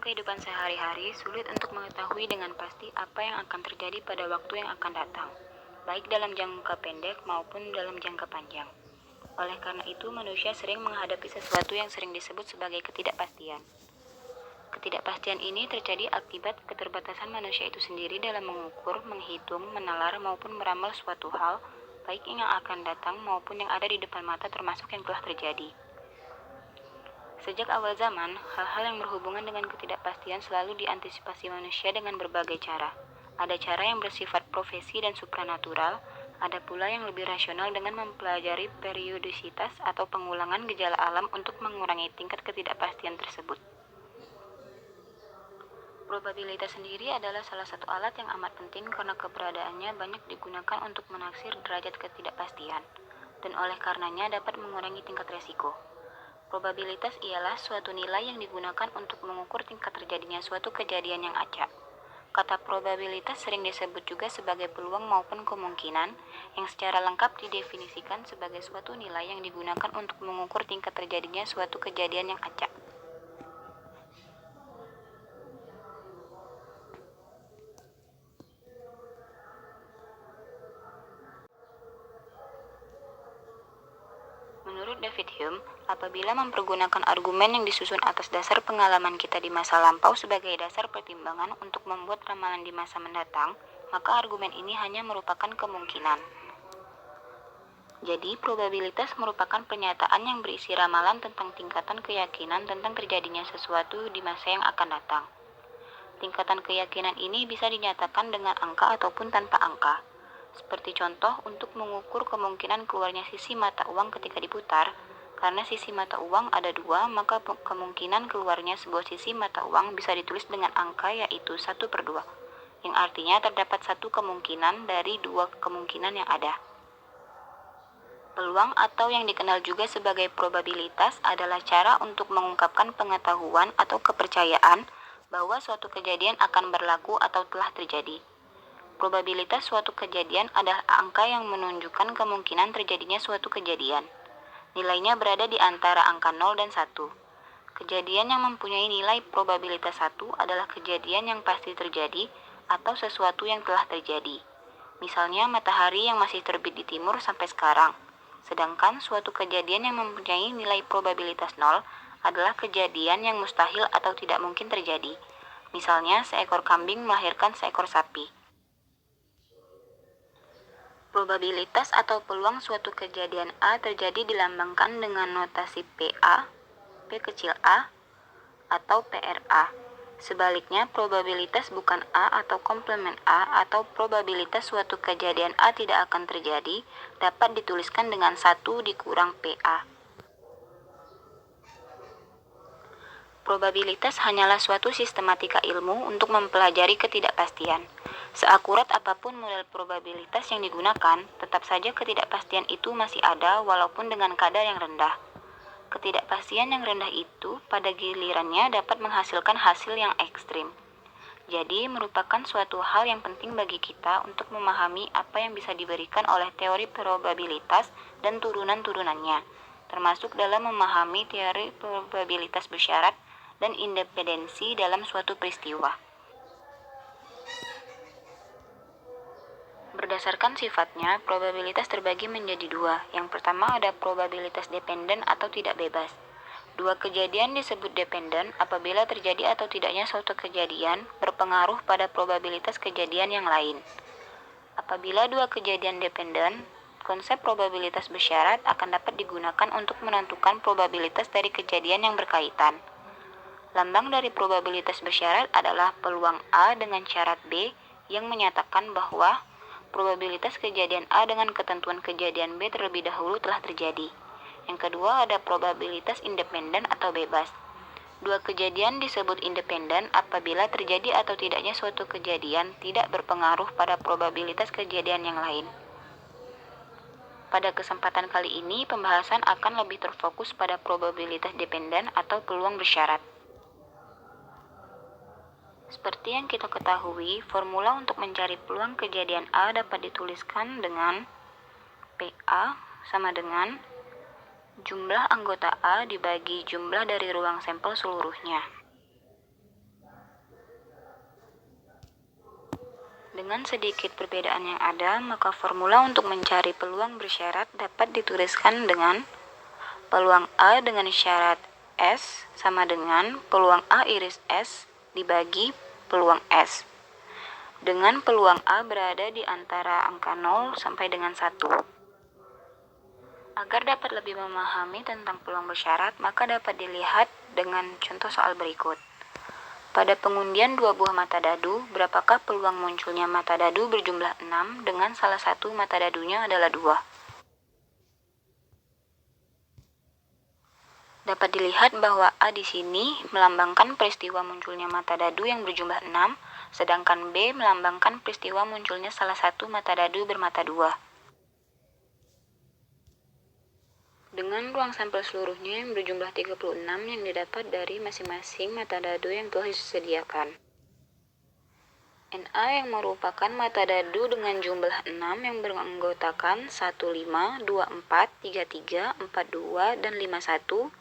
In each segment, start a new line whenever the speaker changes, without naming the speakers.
kehidupan sehari-hari, sulit untuk mengetahui dengan pasti apa yang akan terjadi pada waktu yang akan datang, baik dalam jangka pendek maupun dalam jangka panjang. Oleh karena itu, manusia sering menghadapi sesuatu yang sering disebut sebagai ketidakpastian. Ketidakpastian ini terjadi akibat keterbatasan manusia itu sendiri dalam mengukur, menghitung, menalar, maupun meramal suatu hal, baik yang akan datang maupun yang ada di depan mata termasuk yang telah terjadi. Sejak awal zaman, hal-hal yang berhubungan dengan ketidakpastian selalu diantisipasi manusia dengan berbagai cara. Ada cara yang bersifat profesi dan supranatural, ada pula yang lebih rasional dengan mempelajari periodisitas atau pengulangan gejala alam untuk mengurangi tingkat ketidakpastian tersebut. Probabilitas sendiri adalah salah satu alat yang amat penting karena keberadaannya banyak digunakan untuk menaksir derajat ketidakpastian, dan oleh karenanya dapat mengurangi tingkat resiko. Probabilitas ialah suatu nilai yang digunakan untuk mengukur tingkat terjadinya suatu kejadian yang acak. Kata probabilitas sering disebut juga sebagai peluang maupun kemungkinan, yang secara lengkap didefinisikan sebagai suatu nilai yang digunakan untuk mengukur tingkat terjadinya suatu kejadian yang acak. Menurut David Hume, apabila mempergunakan argumen yang disusun atas dasar pengalaman kita di masa lampau sebagai dasar pertimbangan untuk membuat ramalan di masa mendatang, maka argumen ini hanya merupakan kemungkinan. Jadi, probabilitas merupakan pernyataan yang berisi ramalan tentang tingkatan keyakinan tentang terjadinya sesuatu di masa yang akan datang. Tingkatan keyakinan ini bisa dinyatakan dengan angka ataupun tanpa angka. Seperti contoh, untuk mengukur kemungkinan keluarnya sisi mata uang ketika diputar, karena sisi mata uang ada dua, maka kemungkinan keluarnya sebuah sisi mata uang bisa ditulis dengan angka yaitu 1/2, yang artinya terdapat satu kemungkinan dari dua kemungkinan yang ada. Peluang atau yang dikenal juga sebagai probabilitas adalah cara untuk mengungkapkan pengetahuan atau kepercayaan bahwa suatu kejadian akan berlaku atau telah terjadi. Probabilitas suatu kejadian adalah angka yang menunjukkan kemungkinan terjadinya suatu kejadian. Nilainya berada di antara angka 0 dan 1. Kejadian yang mempunyai nilai probabilitas 1 adalah kejadian yang pasti terjadi atau sesuatu yang telah terjadi. Misalnya matahari yang masih terbit di timur sampai sekarang. Sedangkan suatu kejadian yang mempunyai nilai probabilitas 0 adalah kejadian yang mustahil atau tidak mungkin terjadi. Misalnya seekor kambing melahirkan seekor sapi. Probabilitas atau peluang suatu kejadian A terjadi dilambangkan dengan notasi PA, P kecil a, atau PRA. Sebaliknya, probabilitas bukan A atau komplement A atau probabilitas suatu kejadian A tidak akan terjadi dapat dituliskan dengan 1 dikurang PA. Probabilitas hanyalah suatu sistematika ilmu untuk mempelajari ketidakpastian. Seakurat apapun model probabilitas yang digunakan, tetap saja ketidakpastian itu masih ada walaupun dengan kadar yang rendah. Ketidakpastian yang rendah itu pada gilirannya dapat menghasilkan hasil yang ekstrim. Jadi, merupakan suatu hal yang penting bagi kita untuk memahami apa yang bisa diberikan oleh teori probabilitas dan turunan-turunannya, termasuk dalam memahami teori probabilitas bersyarat dan independensi dalam suatu peristiwa. Berdasarkan sifatnya, probabilitas terbagi menjadi dua. Yang pertama ada probabilitas dependen atau tidak bebas. Dua kejadian disebut dependen apabila terjadi atau tidaknya suatu kejadian berpengaruh pada probabilitas kejadian yang lain. Apabila dua kejadian dependen, konsep probabilitas bersyarat akan dapat digunakan untuk menentukan probabilitas dari kejadian yang berkaitan. Lambang dari probabilitas bersyarat adalah peluang A dengan syarat B yang menyatakan bahwa probabilitas kejadian A dengan ketentuan kejadian B terlebih dahulu telah terjadi. Yang kedua ada probabilitas independen atau bebas. Dua kejadian disebut independen apabila terjadi atau tidaknya suatu kejadian tidak berpengaruh pada probabilitas kejadian yang lain. Pada kesempatan kali ini, pembahasan akan lebih terfokus pada probabilitas dependen atau peluang bersyarat. Seperti yang kita ketahui, formula untuk mencari peluang kejadian A dapat dituliskan dengan PA sama dengan jumlah anggota A dibagi jumlah dari ruang sampel seluruhnya. Dengan sedikit perbedaan yang ada, maka formula untuk mencari peluang bersyarat dapat dituliskan dengan peluang A dengan syarat S sama dengan peluang A iris S dibagi peluang S. Dengan peluang A berada di antara angka 0 sampai dengan 1. Agar dapat lebih memahami tentang peluang bersyarat, maka dapat dilihat dengan contoh soal berikut. Pada pengundian 2 buah mata dadu, berapakah peluang munculnya mata dadu berjumlah 6 dengan salah satu mata dadunya adalah 2? Dapat dilihat bahwa A di sini melambangkan peristiwa munculnya mata dadu yang berjumlah 6, sedangkan B melambangkan peristiwa munculnya salah satu mata dadu bermata 2. Dengan ruang sampel seluruhnya yang berjumlah 36 yang didapat dari masing-masing mata dadu yang telah disediakan. NA yang merupakan mata dadu dengan jumlah 6 yang beranggotakan 15, 24, 33, 42, dan 51.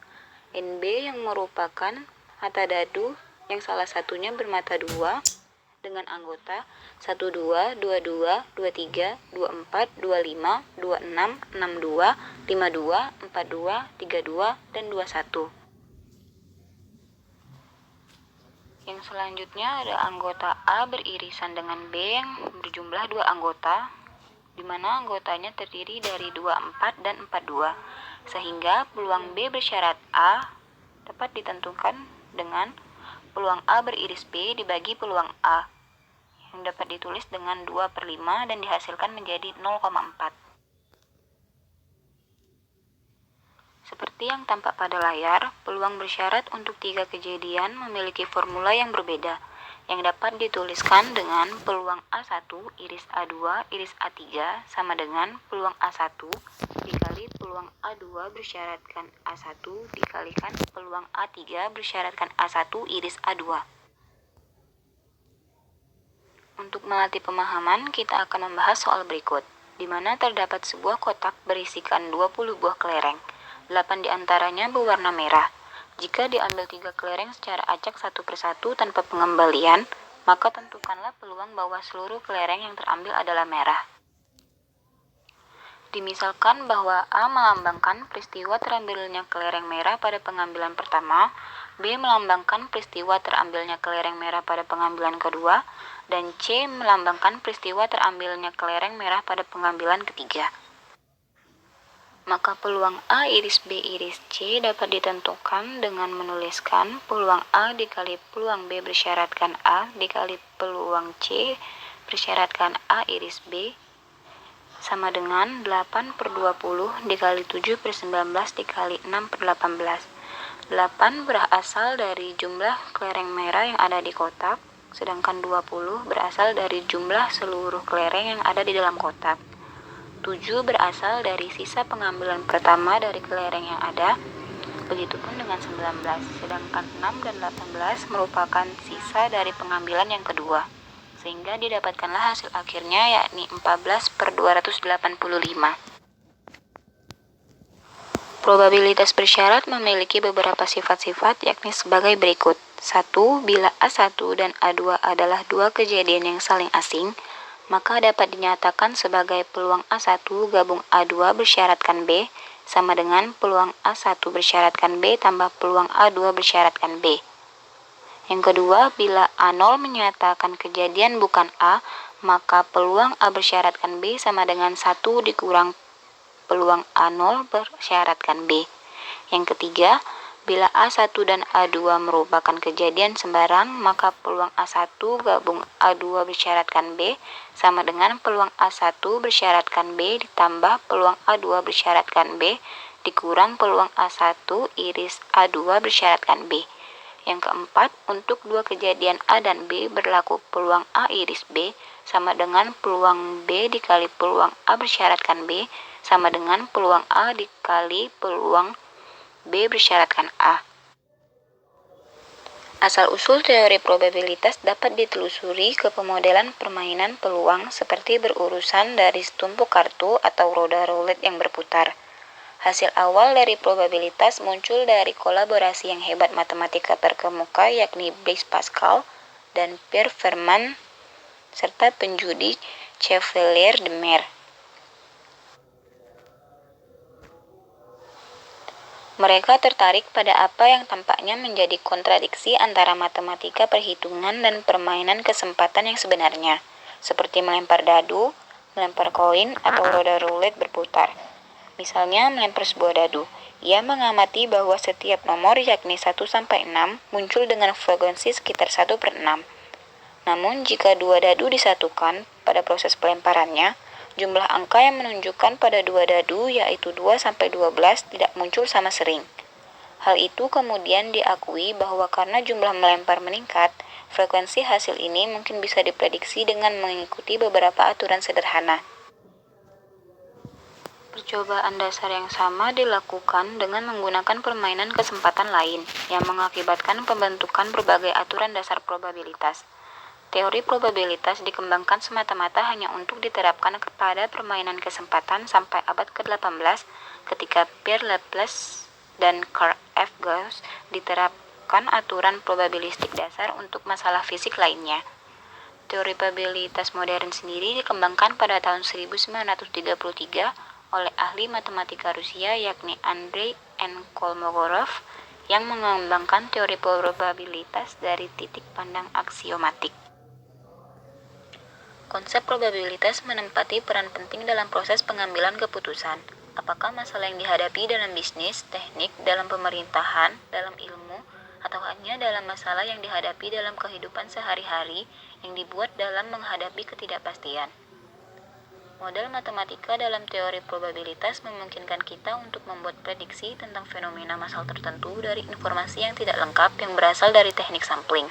NB yang merupakan mata dadu yang salah satunya bermata 2 dengan anggota 12, 22, 23, 24, 25, 26, 62, 52, 42, 32, dan 21. Yang selanjutnya ada anggota A beririsan dengan B yang berjumlah 2 anggota, di mana anggotanya terdiri dari 24 dan 42, sehingga peluang B bersyarat A dapat ditentukan dengan peluang A beriris B dibagi peluang A, yang dapat ditulis dengan 2/5 dan dihasilkan menjadi 0,4. Seperti yang tampak pada layar, peluang bersyarat untuk 3 kejadian memiliki formula yang berbeda, yang dapat dituliskan dengan peluang A1 iris A2 iris A3 sama dengan peluang A1 dikali peluang A2 bersyaratkan A1 dikalikan peluang A3 bersyaratkan A1 iris A2. Untuk melatih pemahaman, kita akan membahas soal berikut, di mana terdapat sebuah kotak berisikan 20 buah kelereng. 8 diantaranya berwarna merah. Jika diambil 3 kelereng secara acak satu persatu tanpa pengembalian, maka tentukanlah peluang bahwa seluruh kelereng yang terambil adalah merah. Dimisalkan bahwa A melambangkan peristiwa terambilnya kelereng merah pada pengambilan pertama, B melambangkan peristiwa terambilnya kelereng merah pada pengambilan kedua, dan C melambangkan peristiwa terambilnya kelereng merah pada pengambilan ketiga. Maka peluang A iris B iris C dapat ditentukan dengan menuliskan peluang A dikali peluang B bersyaratkan A dikali peluang C bersyaratkan A iris B sama dengan 8/20 dikali 7/19 dikali 6/18. 8 berasal dari jumlah kelereng merah yang ada di kotak, sedangkan 20 berasal dari jumlah seluruh kelereng yang ada di dalam kotak. 7 berasal dari sisa pengambilan pertama dari kelereng yang ada, begitupun dengan 19, sedangkan 6 dan 18 merupakan sisa dari pengambilan yang kedua, sehingga didapatkanlah hasil akhirnya yakni 14/285. Probabilitas bersyarat memiliki beberapa sifat-sifat yakni sebagai berikut. 1. Bila A1 dan A2 adalah 2 kejadian yang saling asing, maka dapat dinyatakan sebagai peluang A1 gabung A2 bersyaratkan B sama dengan peluang A1 bersyaratkan B tambah peluang A2 bersyaratkan B. Yang kedua, bila A0 menyatakan kejadian bukan A, maka peluang A bersyaratkan B sama dengan 1 dikurang peluang A0 bersyaratkan B. Yang ketiga, bila A1 dan A2 merupakan kejadian sembarang, maka peluang A1 gabung A2 bersyaratkan B sama dengan peluang A1 bersyaratkan B ditambah peluang A2 bersyaratkan B dikurang peluang A1 iris A2 bersyaratkan B. Yang keempat, untuk 2 kejadian A dan B berlaku peluang A iris B sama dengan peluang B dikali peluang A bersyaratkan B sama dengan peluang A dikali peluang B bersyaratkan A. Asal-usul teori probabilitas dapat ditelusuri ke pemodelan permainan peluang seperti berurusan dari setumpuk kartu atau roda roulette yang berputar. Hasil awal dari probabilitas muncul dari kolaborasi yang hebat matematika terkemuka yakni Blaise Pascal dan Pierre Fermat serta penjudi Chevalier de Mer. Mereka tertarik pada apa yang tampaknya menjadi kontradiksi antara matematika perhitungan dan permainan kesempatan yang sebenarnya, seperti melempar dadu, melempar koin, atau roda roulette berputar. Misalnya melempar sebuah dadu. Ia mengamati bahwa setiap nomor yakni 1-6 muncul dengan frekuensi sekitar 1/6. Namun jika dua dadu disatukan pada proses pelemparannya, jumlah angka yang menunjukkan pada dua dadu yaitu 2-12 tidak muncul sama sering. Hal itu kemudian diakui bahwa karena jumlah melempar meningkat, frekuensi hasil ini mungkin bisa diprediksi dengan mengikuti beberapa aturan sederhana. Percobaan dasar yang sama dilakukan dengan menggunakan permainan kesempatan lain yang mengakibatkan pembentukan berbagai aturan dasar probabilitas. Teori probabilitas dikembangkan semata-mata hanya untuk diterapkan kepada permainan kesempatan sampai abad ke-18 ketika Pierre Laplace dan Carl F. Gauss diterapkan aturan probabilistik dasar untuk masalah fisik lainnya. Teori probabilitas modern sendiri dikembangkan pada tahun 1933 oleh ahli matematika Rusia yakni Andrei N. Kolmogorov yang mengembangkan teori probabilitas dari titik pandang aksiomatik. Konsep probabilitas menempati peran penting dalam proses pengambilan keputusan. Apakah masalah yang dihadapi dalam bisnis, teknik, dalam pemerintahan, dalam ilmu, atau hanya dalam masalah yang dihadapi dalam kehidupan sehari-hari yang dibuat dalam menghadapi ketidakpastian. Model matematika dalam teori probabilitas memungkinkan kita untuk membuat prediksi tentang fenomena masal tertentu dari informasi yang tidak lengkap yang berasal dari teknik sampling.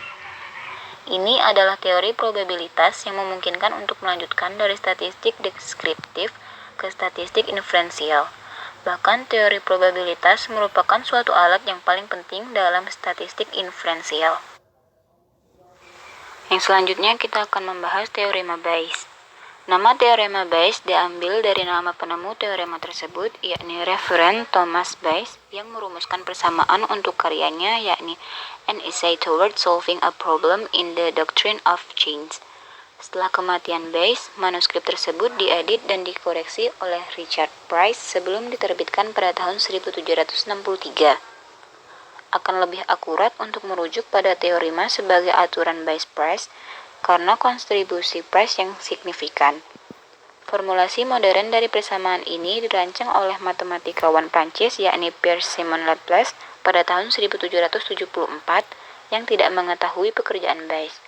Ini adalah teori probabilitas yang memungkinkan untuk melanjutkan dari statistik deskriptif ke statistik inferensial. Bahkan teori probabilitas merupakan suatu alat yang paling penting dalam statistik inferensial. Yang selanjutnya kita akan membahas teorema Bayes. Nama teorema Bayes diambil dari nama penemu teorema tersebut, yakni Reverend Thomas Bayes, yang merumuskan persamaan untuk karyanya, yakni An Essay Toward Solving a Problem in the Doctrine of Change. Setelah kematian Bayes, manuskrip tersebut diedit dan dikoreksi oleh Richard Price sebelum diterbitkan pada tahun 1763. Akan lebih akurat untuk merujuk pada teorema sebagai aturan Bayes-Price, karena kontribusi Price yang signifikan. Formulasi modern dari persamaan ini dirancang oleh matematikawan Prancis yakni Pierre-Simon Laplace pada tahun 1774 yang tidak mengetahui pekerjaan Bayes.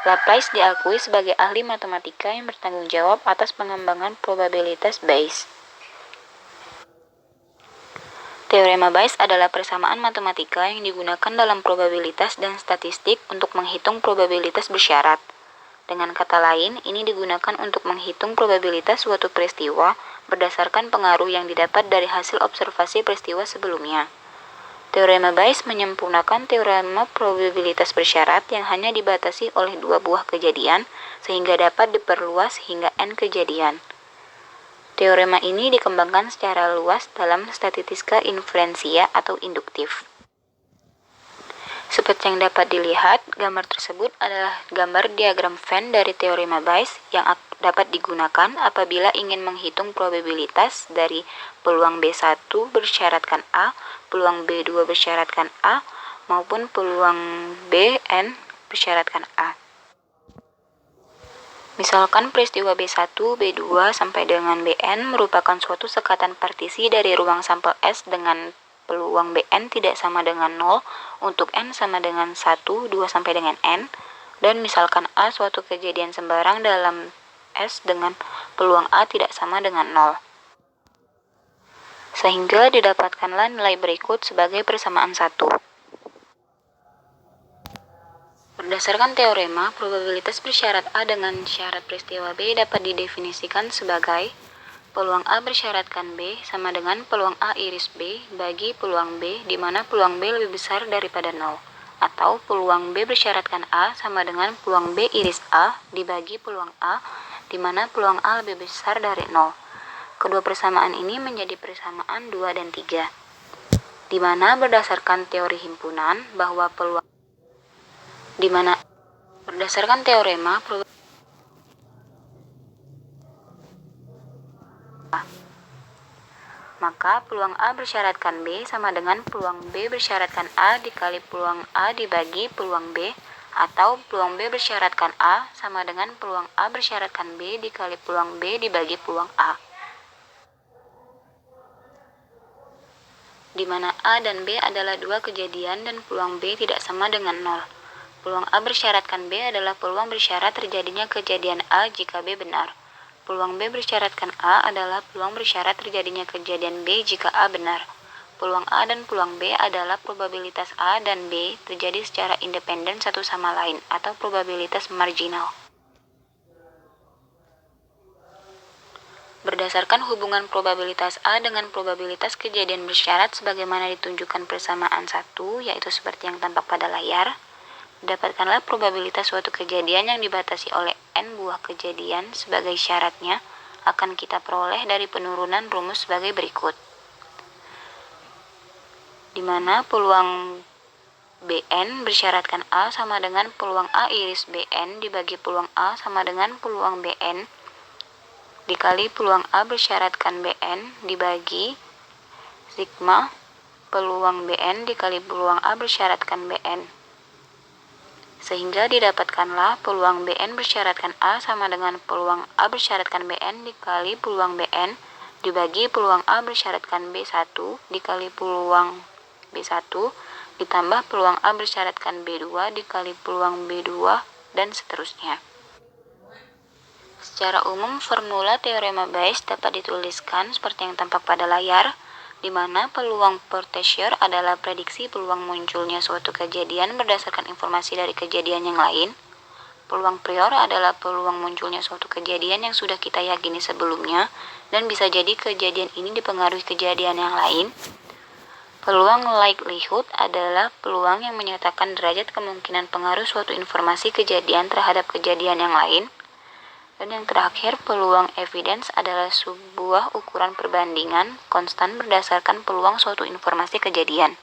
Laplace diakui sebagai ahli matematika yang bertanggung jawab atas pengembangan probabilitas Bayes. Teorema Bayes adalah persamaan matematika yang digunakan dalam probabilitas dan statistik untuk menghitung probabilitas bersyarat. Dengan kata lain, ini digunakan untuk menghitung probabilitas suatu peristiwa berdasarkan pengaruh yang didapat dari hasil observasi peristiwa sebelumnya. Teorema Bayes menyempurnakan teorema probabilitas bersyarat yang hanya dibatasi oleh dua buah kejadian sehingga dapat diperluas hingga n kejadian. Teorema ini dikembangkan secara luas dalam statistika inferensia atau induktif. Seperti yang dapat dilihat, gambar tersebut adalah gambar diagram Venn dari teorema Bayes yang dapat digunakan apabila ingin menghitung probabilitas dari peluang B1 bersyaratkan A, peluang B2 bersyaratkan A, maupun peluang Bn bersyaratkan A. Misalkan peristiwa B1, B2, sampai dengan Bn merupakan suatu sekatan partisi dari ruang sampel S dengan peluang Bn tidak sama dengan 0 untuk n sama dengan 1, 2, sampai dengan n, dan misalkan A suatu kejadian sembarang dalam S dengan peluang A tidak sama dengan 0. Sehingga didapatkanlah nilai berikut sebagai persamaan 1. Berdasarkan teorema, probabilitas bersyarat A dengan syarat peristiwa B dapat didefinisikan sebagai peluang A bersyaratkan B sama dengan peluang A iris B bagi peluang B di mana peluang B lebih besar daripada 0, atau peluang B bersyaratkan A sama dengan peluang B iris A dibagi peluang A di mana peluang A lebih besar dari 0. Kedua persamaan ini menjadi persamaan 2 dan 3, di mana berdasarkan teori himpunan bahwa berdasarkan teorema Maka peluang A bersyaratkan B sama dengan peluang B bersyaratkan A dikali peluang A dibagi peluang B, atau peluang B bersyaratkan A sama dengan peluang A bersyaratkan B dikali peluang B dibagi peluang A. Di mana A dan B adalah dua kejadian dan peluang B tidak sama dengan 0. Peluang A bersyaratkan B adalah peluang bersyarat terjadinya kejadian A jika B benar. Peluang B bersyaratkan A adalah peluang bersyarat terjadinya kejadian B jika A benar. Peluang A dan peluang B adalah probabilitas A dan B terjadi secara independen satu sama lain atau probabilitas marginal. Berdasarkan hubungan probabilitas A dengan probabilitas kejadian bersyarat sebagaimana ditunjukkan persamaan 1, yaitu seperti yang tampak pada layar, dapatkanlah probabilitas suatu kejadian yang dibatasi oleh N buah kejadian sebagai syaratnya akan kita peroleh dari penurunan rumus sebagai berikut. Di mana peluang Bn bersyaratkan A sama dengan peluang A iris Bn dibagi peluang A sama dengan peluang Bn dikali peluang A bersyaratkan Bn dibagi sigma peluang Bn dikali peluang A bersyaratkan Bn. Sehingga didapatkanlah peluang Bn bersyaratkan A sama dengan peluang A bersyaratkan Bn dikali peluang Bn dibagi peluang A bersyaratkan B1 dikali peluang B1 ditambah peluang A bersyaratkan B2 dikali peluang B2 dan seterusnya. Secara umum, formula teorema Bayes dapat dituliskan seperti yang tampak pada layar, di mana peluang Portesier adalah prediksi peluang munculnya suatu kejadian berdasarkan informasi dari kejadian yang lain. Peluang prior adalah peluang munculnya suatu kejadian yang sudah kita yakini sebelumnya, dan bisa jadi kejadian ini dipengaruhi kejadian yang lain. Peluang likelihood adalah peluang yang menyatakan derajat kemungkinan pengaruh suatu informasi kejadian terhadap kejadian yang lain. Dan yang terakhir, peluang evidence adalah sebuah ukuran perbandingan konstan berdasarkan peluang suatu informasi kejadian.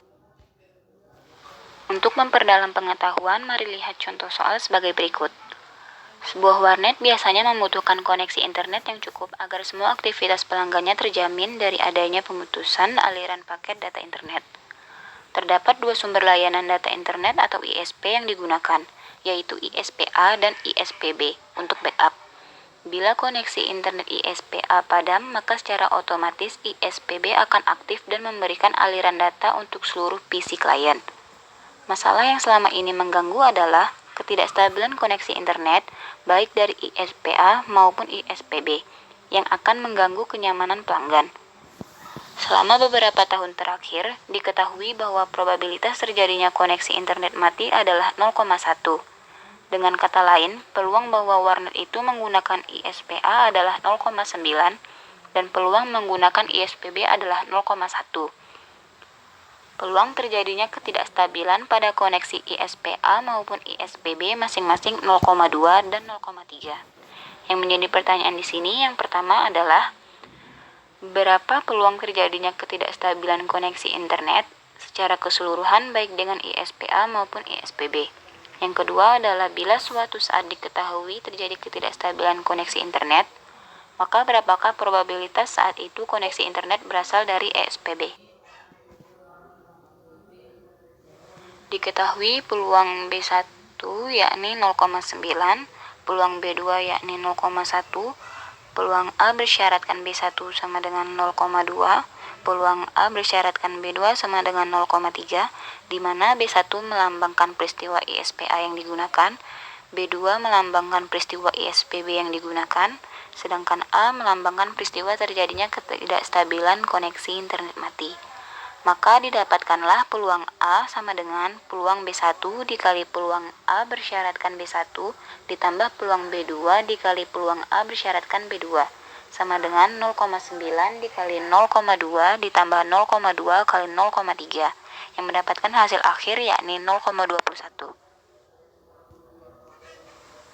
Untuk memperdalam pengetahuan, mari lihat contoh soal sebagai berikut. Sebuah warnet biasanya membutuhkan koneksi internet yang cukup agar semua aktivitas pelanggannya terjamin dari adanya pemutusan aliran paket data internet. Terdapat dua sumber layanan data internet atau ISP yang digunakan, yaitu ISPA dan ISPB untuk backup. Bila koneksi internet ISPA padam, maka secara otomatis ISPB akan aktif dan memberikan aliran data untuk seluruh PC klien. Masalah yang selama ini mengganggu adalah ketidakstabilan koneksi internet, baik dari ISPA maupun ISPB, yang akan mengganggu kenyamanan pelanggan. Selama beberapa tahun terakhir, diketahui bahwa probabilitas terjadinya koneksi internet mati adalah 0,1. Dengan kata lain, peluang bahwa warnet itu menggunakan ISPA adalah 0,9 dan peluang menggunakan ISPB adalah 0,1. Peluang terjadinya ketidakstabilan pada koneksi ISPA maupun ISPB masing-masing 0,2 dan 0,3. Yang menjadi pertanyaan di sini yang pertama adalah berapa peluang terjadinya ketidakstabilan koneksi internet secara keseluruhan baik dengan ISPA maupun ISPB. Yang kedua adalah bila suatu saat diketahui terjadi ketidakstabilan koneksi internet, maka berapakah probabilitas saat itu koneksi internet berasal dari ISPB. Diketahui peluang B1 yakni 0,9, peluang B2 yakni 0,1, peluang A bersyaratkan B1 sama dengan 0,2, peluang A bersyaratkan B2 sama dengan 0,3, di mana B1 melambangkan peristiwa ISPA yang digunakan, B2 melambangkan peristiwa ISPB yang digunakan, sedangkan A melambangkan peristiwa terjadinya ketidakstabilan koneksi internet mati. Maka didapatkanlah peluang A sama dengan peluang B1 dikali peluang A bersyaratkan B1 ditambah peluang B2 dikali peluang A bersyaratkan B2 sama dengan 0,9 dikali 0,2 ditambah 0,2 kali 0,3 yang mendapatkan hasil akhir yakni 0,21.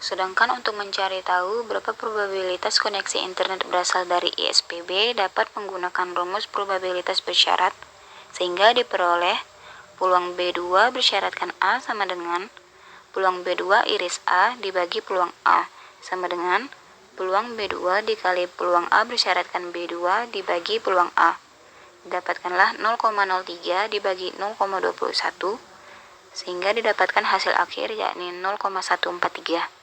Sedangkan untuk mencari tahu berapa probabilitas koneksi internet berasal dari ISPB dapat menggunakan rumus probabilitas bersyarat sehingga diperoleh peluang B2 bersyaratkan A sama dengan peluang B2 iris A dibagi peluang A sama dengan peluang B2 dikali peluang A bersyaratkan B2 dibagi peluang A. dapatkanlah 0,03 dibagi 0,21 sehingga didapatkan hasil akhir yakni 0,143.